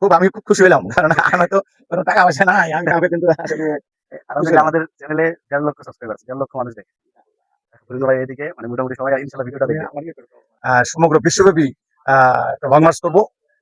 আমি খুব খুশি হইলাম। কারণ আমার তো কোনো টাকা পয়সা নাই। আমি কাউকে কিন্তু আসলে খুশি আলহামদুলিল্লাহ হইলাম। আমাদের চ্যানেলে ১.৫ লক্ষ সাবস্ক্রাইবার আছে। ১.৫ লক্ষ মানুষ দেখে। ফরিদ ভাই এদিকে মানে মোটামুটি সবাই ইনশাআল্লাহ ভিডিওটা দেখবে। সমগ্র বিশ্বব্যাপী একটা লং মার্চ করব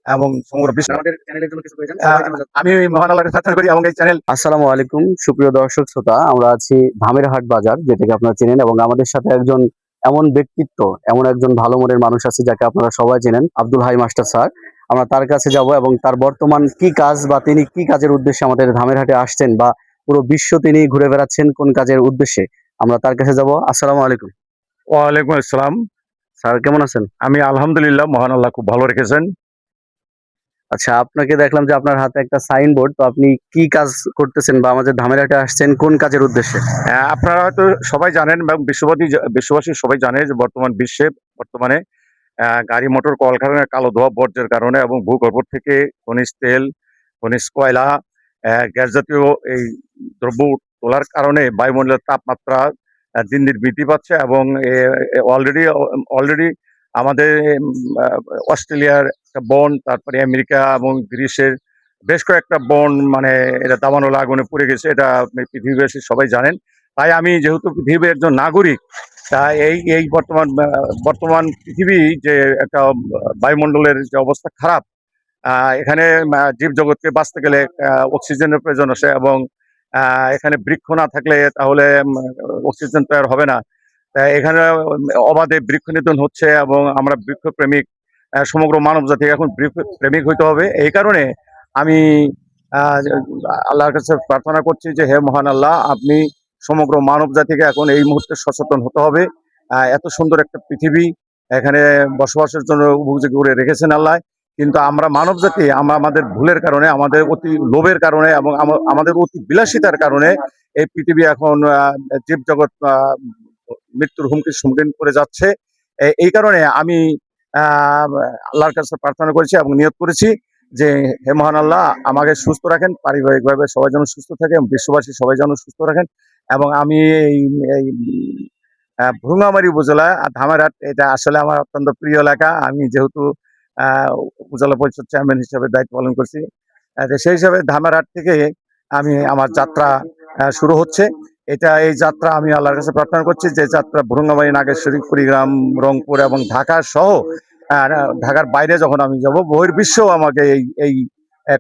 এবং সমগ্র বিশ্ব আমাদের চ্যানেলের জন্য কিছু প্রয়োজন সবাই যেন আমি মহান আল্লাহকে প্রার্থনা করি এবং এই চ্যানেল আসসালামু আলাইকুম সুপ্রিয় দর্শক শ্রোতা, আমরা আছি ধামেরহাট বাজার, যেটাকে আপনারা চেনেন, এবং আমাদের সাথে একজন এমন ব্যক্তিত্ব, এমন একজন ভালো মনের মানুষ আছে যাকে আপনারা সবাই চেনেন, আব্দুল হাই মাস্টার স্যার। আমরা তার কাছে যাব এবং তার বর্তমান কি কাজ বা তিনি কি কাজের উদ্দেশ্যে আমাদের ধামেরহাটে আসছেন, বা পুরো বিশ্ব তিনি ঘুরে বেড়াচ্ছেন কোন কাজের উদ্দেশ্যে, আমরা তার কাছে যাব। আসসালামু আলাইকুম ওয়ালাইকুম আসসালাম। স্যার, কেমন আছেন? আমি আলহামদুলিল্লাহ, মহান আল্লাহ খুব ভালো রেখেছেন। আচ্ছা, আপনাকে দেখলাম যে আপনার হাতে একটা সাইনবোর্ড, তো আপনি কি কাজ করতেছেন বা আমাদের ধামেরহাটে আসছেন কোন কাজের উদ্দেশ্যে? আপনারা হয়তো সবাই জানেন এবং বিশ্ববাসী সবাই জানে যে বর্তমানে গাড়ি মোটর কলকারখানার কালো ধোঁয়া বর্জ্যের কারণে এবং ভূগর্ভ থেকে খনিজ তেল, খনিজ কয়লা, গ্যাস জাতীয় এই দ্রব্য তোলার কারণে বায়ুমণ্ডলের তাপমাত্রা দিন দিন বৃদ্ধি পাচ্ছে এবং অলরেডি অলরেডি আমাদের অস্ট্রেলিয়ার একটা বন, তারপরে আমেরিকা এবং গ্রিসের বেশ কয়েকটা বন মানে এটা দাবানল আগুনে পুড়ে গেছে। এটা পৃথিবীবাসী সবাই জানেন। তাই আমি যেহেতু পৃথিবীর একজন নাগরিক, তা এই বর্তমান পৃথিবী যে একটা বায়ুমণ্ডলের যে অবস্থা খারাপ, এখানে জীবজগৎকে বাঁচতে গেলে অক্সিজেনের প্রয়োজন আছে এবং এখানে বৃক্ষ না থাকলে তাহলে অক্সিজেন তৈরি হবে না। এখানে অবাধে বৃক্ষ নিধন হচ্ছে এবং আমরা বৃক্ষ প্রেমিক, সমগ্র মানব জাতি এখন বৃক্ষ প্রেমিক হইতে হবে। এই কারণে আমি আহ, আল্লাহর কাছে প্রার্থনা করছি যে হে মহান আল্লাহ, আপনি সমগ্র মানব জাতিকে এখন এই মুহূর্তে সচেতন হতে হবে। এত সুন্দর একটা পৃথিবী এখানে বসবাসের জন্য উপযোগী করে রেখেছেন আল্লাহ, কিন্তু আমরা মানব জাতি আমরা আমাদের ভুলের কারণে, আমাদের অতি লোভের কারণে এবং আমাদের অতি বিলাসিতার কারণে এই পৃথিবী এখন জীবজগৎ মৃত্যুর হুমকির সম্মুখীন করে যাচ্ছে। এই কারণে আমি আহ আল্লাহর কাছে প্রার্থনা করেছি এবং নিয়ত করেছি যে হে মহান আল্লাহ, আমাকে সুস্থ রাখেন, পারিবারিকভাবে সবাই যেন সুস্থ থাকে এবং বিশ্ববাসী সবাই যেন সুস্থ রাখেন। এবং আমি এই এই ভুরুঙ্গামারী উপজেলা ধামেরহাট, এটা আসলে আমার অত্যন্ত প্রিয় এলাকা। আমি যেহেতু আহ উপজেলা পরিষদ চেয়ারম্যান হিসেবে দায়িত্ব পালন করছি, তো সেই হিসাবে ধামেরহাট থেকে আমি আমার যাত্রা শুরু হচ্ছে। এই যাত্রা আমি আল্লাহর কাছে প্রার্থনা করছি যে যাত্রা ভুরুঙ্গামারী, নাগেশ্বরী, কুড়িগ্রাম, রংপুর এবং ঢাকা সহ ঢাকার বাইরে যখন আমি যাব, বহির্বিশ্বেও আমাকে এই এই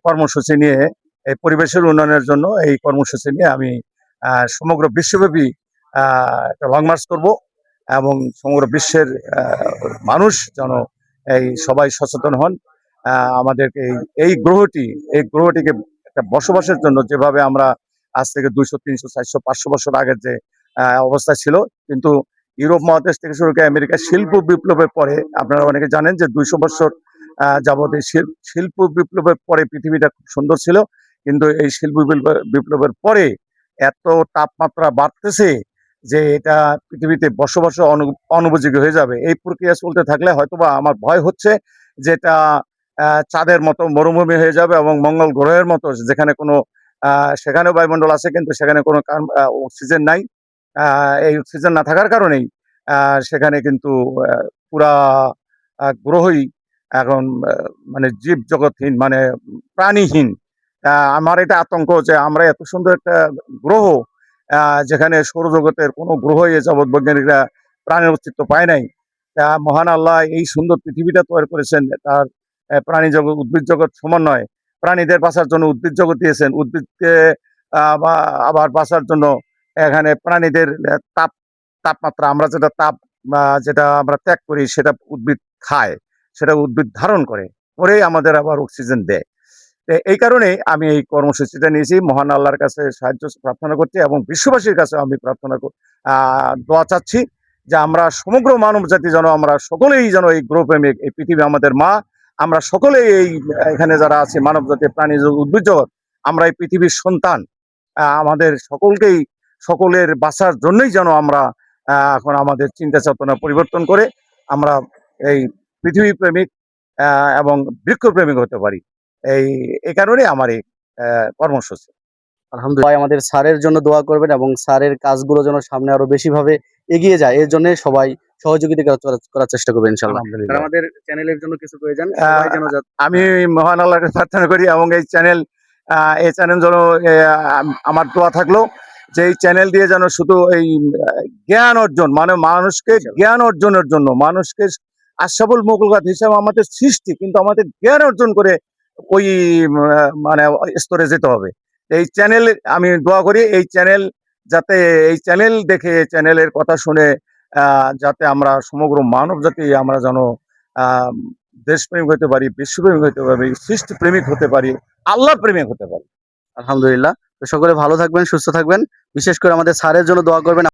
কর্মসূচি নিয়ে, এই পরিবেশের উন্নয়নের জন্য এই কর্মসূচি নিয়ে আমি সমগ্র বিশ্বব্যাপী একটা লং মার্চ করব এবং সমগ্র বিশ্বের মানুষ যেন এই সবাই সচেতন হন। আমাদেরকে এই গ্রহটিকে একটা বসবাসের জন্য, যেভাবে আমরা আজ থেকে 200, 300, 400, 500 বছর আগের যে অবস্থা ছিল, কিন্তু ইউরোপ মহাদেশ থেকে শুরু করে আমেরিকা শিল্প বিপ্লবের পরে আপনারা অনেকে জানেন যে 200 বছর যাবত এই শিল্প বিপ্লবের পরে পৃথিবীটা খুব সুন্দর ছিল, কিন্তু এই শিল্প বিপ্লবের পরে এত তাপমাত্রা বাড়তেছে যে এটা পৃথিবীতে বসবাস অনুপযোগী হয়ে যাবে। এই প্রক্রিয়া চলতে থাকলে হয়তোবা আমার ভয় হচ্ছে যে এটা চাঁদের মতো মরুভূমি হয়ে যাবে এবং মঙ্গল গ্রহের মতো, যেখানে কোনো সেখানেও বায়ুমণ্ডল আছে কিন্তু সেখানে কোনো অক্সিজেন নাই। এই অক্সিজেন না থাকার কারণেই সেখানে কিন্তু পুরা গ্রহই এখন মানে জীব জগৎহীন, মানে প্রাণীহীন। আমার এটা আতঙ্ক যে আমরা এত সুন্দর একটা গ্রহ, যেখানে সৌরজগতের কোনো গ্রহই এ যাবৎ বৈজ্ঞানিকরা প্রাণের অস্তিত্ব পায় নাই। মহান আল্লাহ এই সুন্দর পৃথিবীটা তৈরি করেছেন, তার প্রাণী জগৎ, উদ্ভিদ জগৎ সমন্বয়, প্রাণীদের বাঁচার জন্য উদ্ভিদ জগৎ দিয়েছেন, উদ্ভিদকে আবার বাঁচার জন্য এখানে প্রাণীদের তাপমাত্রা, আমরা যেটা যেটা আমরা ত্যাগ করি সেটা উদ্ভিদ খায়, সেটা উদ্ভিদ ধারণ করেই আমাদের আবার অক্সিজেন দেয়। এই কারণে আমি এই কর্মসূচিটা নিয়েছি, মহান আল্লাহর কাছে সাহায্য প্রার্থনা করছি এবং বিশ্ববাসীর কাছে আমি দোয়া চাচ্ছি যে আমরা সমগ্র মানব জাতি যেন, আমরা সকলেই যেন এই গ্রহপ্রেমিক, এই পৃথিবী আমাদের মা, আমরা সকলেই এই এখানে যারা আছে মানব জাতি, প্রাণী উদ্ভিদ জগৎ, আমরা এই পৃথিবীর সন্তান। আমাদের সকলের বাঁচার জন্যই যেন আমরা এখন আমাদের চিন্তা চেতনা পরিবর্তন করে আমরা এই পৃথিবী প্রেমিক এবং বৃক্ষ প্রেমিক হতে পারি। এই কারণে আমার এই কর্মসূচি। আলহামদুলিল্লাহ, আমাদের স্যারের জন্য দোয়া করবেন এবং স্যারের কাজগুলো যেন সামনে আরো বেশি ভাবে এগিয়ে যায়, এর জন্য সবাই সহযোগিতা করার চেষ্টা করবেন ইনশাআল্লাহ। আর আলহামদুলিল্লাহ। আমাদের চ্যানেলের জন্য কিছু প্রয়োজন আহ, সবাই যেন আমি মহান আল্লাহর কাছে প্রার্থনা করি এবং এই চ্যানেল যেন আমার দোয়া থাকলো যে এই চ্যানেল দিয়ে যেন শুধু এই জ্ঞান অর্জন মানে মানুষকে জ্ঞান অর্জনের জন্য মানুষকে আশরাফুল মখলুকাত হিসাবে আমাদের সৃষ্টি কিন্তু আমাদের জ্ঞান অর্জন করে ওই মানে স্তরে যেতে হবে। এই চ্যানেল আমি দোয়া করি এই চ্যানেল যাতে এই চ্যানেল দেখে চ্যানেলের কথা শুনে যাতে আমরা সমগ্র মানব জাতি আমরা যেন আহ দেশপ্রেমিক হতে পারি, বিশ্বপ্রেমিক হতে পারি, সৃষ্টি প্রেমিক হতে পারি, আল্লাহ প্রেমিক হতে পারি। আলহামদুলিল্লাহ। তো সকলে ভালো থাকবেন, সুস্থ থাকবেন। বিশেষ করে আমাদের স্যারের জন্য দোয়া করবেন।